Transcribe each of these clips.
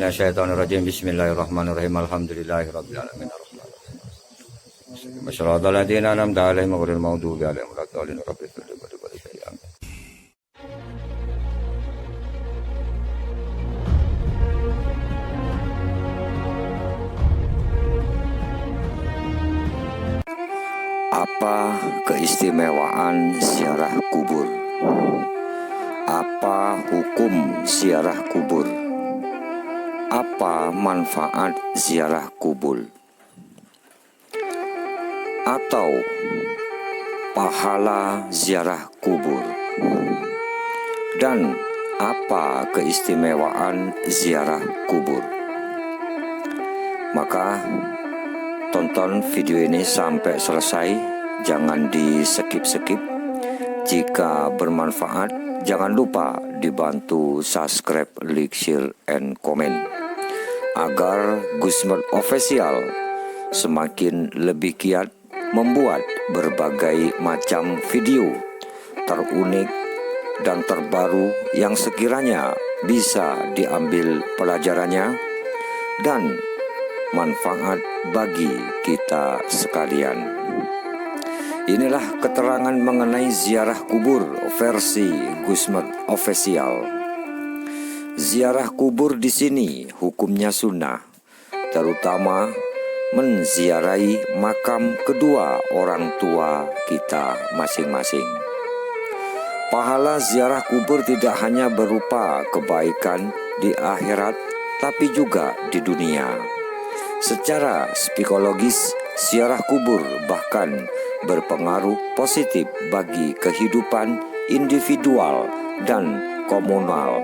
minasyaitonirrajim. Bismillahirrahmanirrahim. Alhamdulillahirabbil alamin. Masyaallah alladziina an'amta 'alaihim ghairil maghdubi 'alaihim waladdallin. Rabbil alamin. Apa keistimewaan ziarah kubur? Apa hukum ziarah kubur? Apa manfaat ziarah kubur? Atau pahala ziarah kubur? Dan apa keistimewaan ziarah kubur? Maka tonton video ini sampai selesai, jangan di skip-skip. Jika bermanfaat, jangan lupa dibantu subscribe, like, share, and comment agar Gusmer Official semakin lebih giat membuat berbagai macam video terunik dan terbaru yang sekiranya bisa diambil pelajarannya dan manfaat bagi kita sekalian. Inilah keterangan mengenai ziarah kubur versi Gusmer Official. Ziarah kubur di sini hukumnya sunnah, terutama menziarahi makam kedua orang tua kita masing-masing. Pahala ziarah kubur tidak hanya berupa kebaikan di akhirat, tapi juga di dunia. Secara psikologis, ziarah kubur bahkan berpengaruh positif bagi kehidupan individual dan komunal.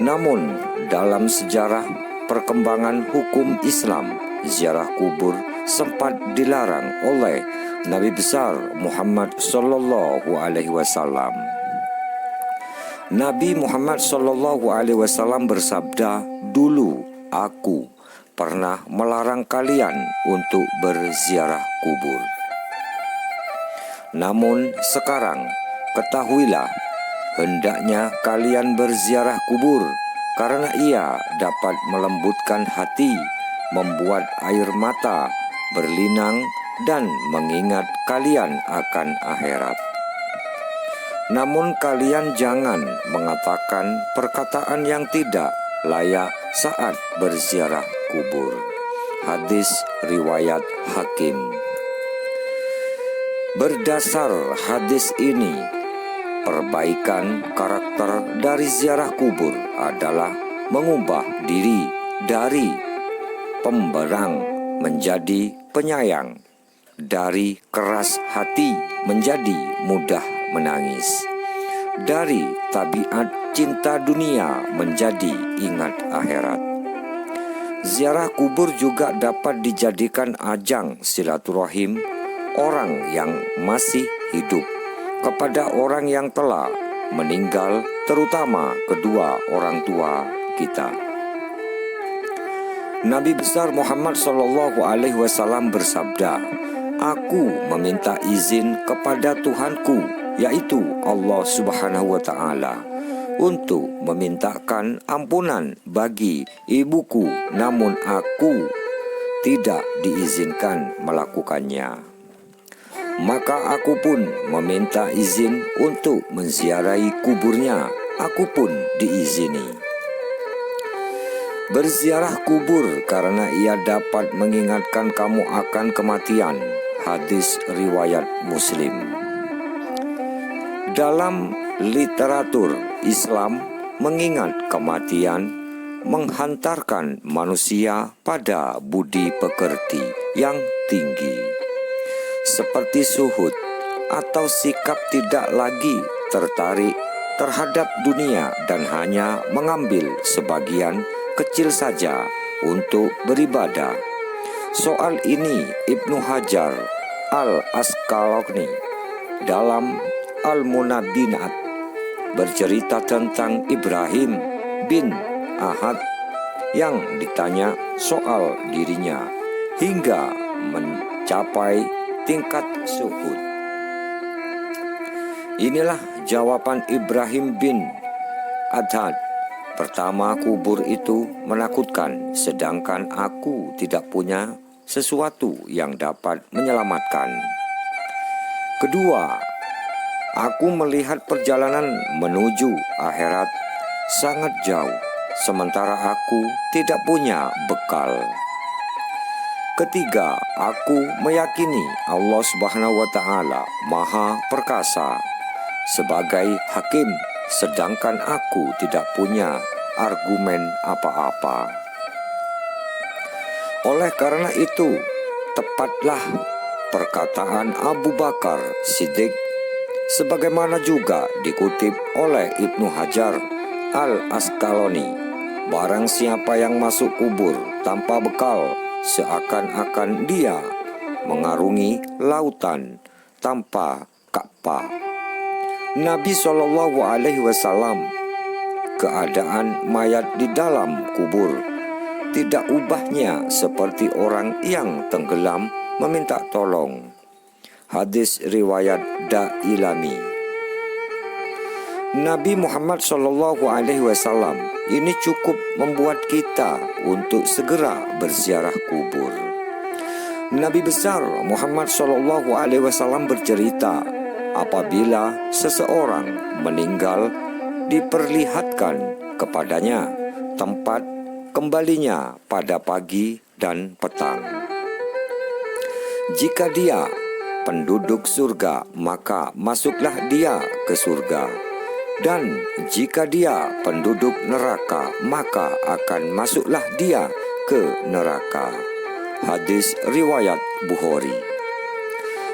Namun, dalam sejarah perkembangan hukum Islam, ziarah kubur sempat dilarang oleh Nabi besar Muhammad Sallallahu Alaihi Wasallam. Nabi Muhammad Sallallahu Alaihi Wasallam bersabda, "Dulu aku pernah melarang kalian untuk berziarah kubur. Namun sekarang ketahuilah, hendaknya kalian berziarah kubur karena ia dapat melembutkan hati, membuat air mata berlinang dan mengingat kalian akan akhirat. Namun kalian jangan mengatakan perkataan yang tidak layak saat berziarah kubur." Hadis riwayat Hakim. Berdasar hadis ini, perbaikan karakter dari ziarah kubur adalah mengubah diri dari pemberang menjadi penyayang, dari keras hati menjadi mudah menangis, dari tabiat cinta dunia menjadi ingat akhirat. Ziarah kubur juga dapat dijadikan ajang silaturahim orang yang masih hidup kepada orang yang telah meninggal, terutama kedua orang tua kita. Nabi besar Muhammad Sallallahu Alaihi Wasallam bersabda, "Aku meminta izin kepada Tuhanku, yaitu Allah Subhanahu wa Ta'ala, untuk memintakan ampunan bagi ibuku, namun aku tidak diizinkan melakukannya. Maka aku pun meminta izin untuk menziarahi kuburnya, aku pun diizini." Berziarah kubur karena ia dapat mengingatkan kamu akan kematian. Hadis riwayat Muslim. Dalam literatur Islam, mengingat kematian menghantarkan manusia pada budi pekerti yang tinggi, seperti suhud atau sikap tidak lagi tertarik terhadap dunia dan hanya mengambil sebagian kecil saja untuk beribadah. Soal ini Ibnu Hajar Al-Asqalani dalam Al-Munabinat bercerita tentang Ibrahim bin Ahad yang ditanya soal dirinya hingga mencapai tingkat suhud. Inilah jawaban Ibrahim bin Adhad Pertama, kubur itu menakutkan, sedangkan aku tidak punya sesuatu yang dapat menyelamatkan. Kedua, aku melihat perjalanan menuju akhirat sangat jauh, sementara aku tidak punya bekal. Ketiga, aku meyakini Allah Subhanahu wa Ta'ala Maha Perkasa sebagai hakim, sedangkan aku tidak punya argumen apa-apa. Oleh karena itu, tepatlah perkataan Abu Bakar Siddiq, sebagaimana juga dikutip oleh Ibnu Hajar Al-Asqalani, barang siapa yang masuk kubur tanpa bekal, seakan-akan dia mengarungi lautan tanpa kapal. Nabi SAW, keadaan mayat di dalam kubur tidak ubahnya seperti orang yang tenggelam meminta tolong. Hadis riwayat Dailami. Nabi Muhammad SAW ini cukup membuat kita untuk segera berziarah kubur. Nabi besar Muhammad SAW bercerita, apabila seseorang meninggal, diperlihatkan kepadanya tempat kembalinya pada pagi dan petang. Jika dia penduduk surga, maka masuklah dia ke surga. Dan jika dia penduduk neraka, maka akan masuklah dia ke neraka. Hadis riwayat Bukhari.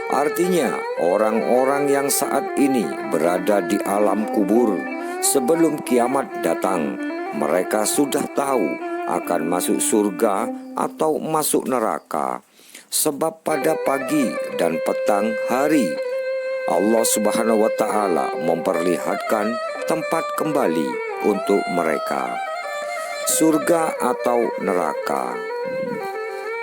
Artinya, orang-orang yang saat ini berada di alam kubur sebelum kiamat datang, mereka sudah tahu akan masuk surga atau masuk neraka. Sebab pada pagi dan petang hari, Allah Subhanahu wa Ta'ala memperlihatkan tempat kembali untuk mereka, surga atau neraka.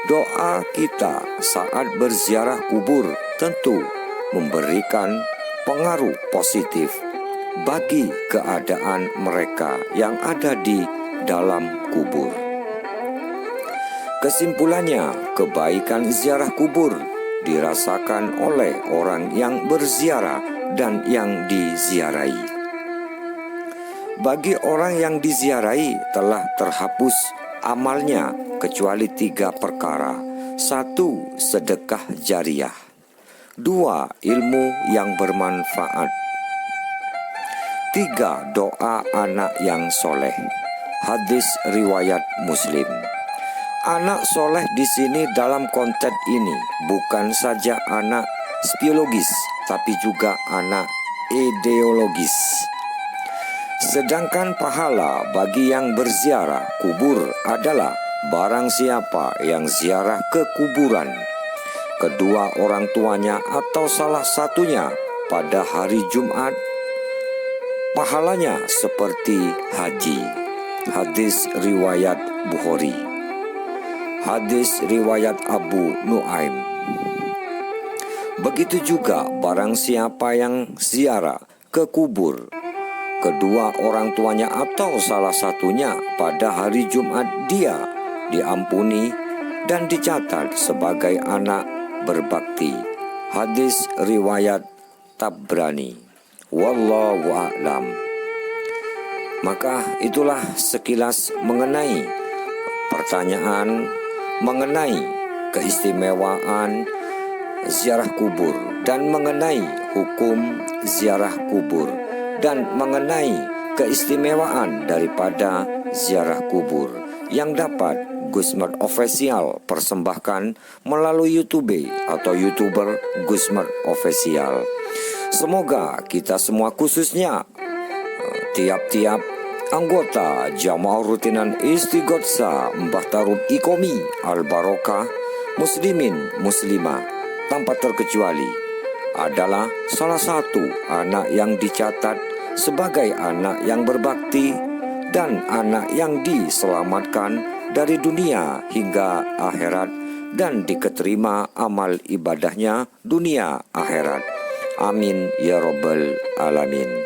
Doa kita saat berziarah kubur tentu memberikan pengaruh positif bagi keadaan mereka yang ada di dalam kubur. Kesimpulannya, kebaikan ziarah kubur dirasakan oleh orang yang berziarah dan yang diziarahi. Bagi orang yang diziarahi telah terhapus amalnya kecuali 3 perkara. 1. Sedekah jariah. 2. Ilmu yang bermanfaat. 3. Doa anak yang soleh. Hadis riwayat Muslim. Anak soleh di sini dalam konteks ini bukan saja anak biologis, tapi juga anak ideologis. Sedangkan pahala bagi yang berziarah kubur adalah barang siapa yang ziarah ke kuburan kedua orang tuanya atau salah satunya pada hari Jumat, pahalanya seperti haji. Hadis riwayat Bukhari. Hadis riwayat Abu Nuaim. Begitu juga barang siapa yang ziarah ke kubur kedua orang tuanya atau salah satunya pada hari Jumat, dia diampuni dan dicatat sebagai anak berbakti. Hadis riwayat Tabrani. Wallahu a'lam. Maka itulah sekilas mengenai pertanyaan mengenai keistimewaan ziarah kubur dan mengenai hukum ziarah kubur dan mengenai keistimewaan daripada ziarah kubur yang dapat Gusmer Official persembahkan melalui YouTube atau YouTuber Gusmer Official. Semoga kita semua, khususnya tiap-tiap anggota Jamaah Rutinan Istighotsah Mbah Tarub Ikomi Al-Barokah, muslimin muslimah tanpa terkecuali, adalah salah satu anak yang dicatat sebagai anak yang berbakti dan anak yang diselamatkan dari dunia hingga akhirat dan diketerima amal ibadahnya dunia akhirat. Amin ya rabbal alamin.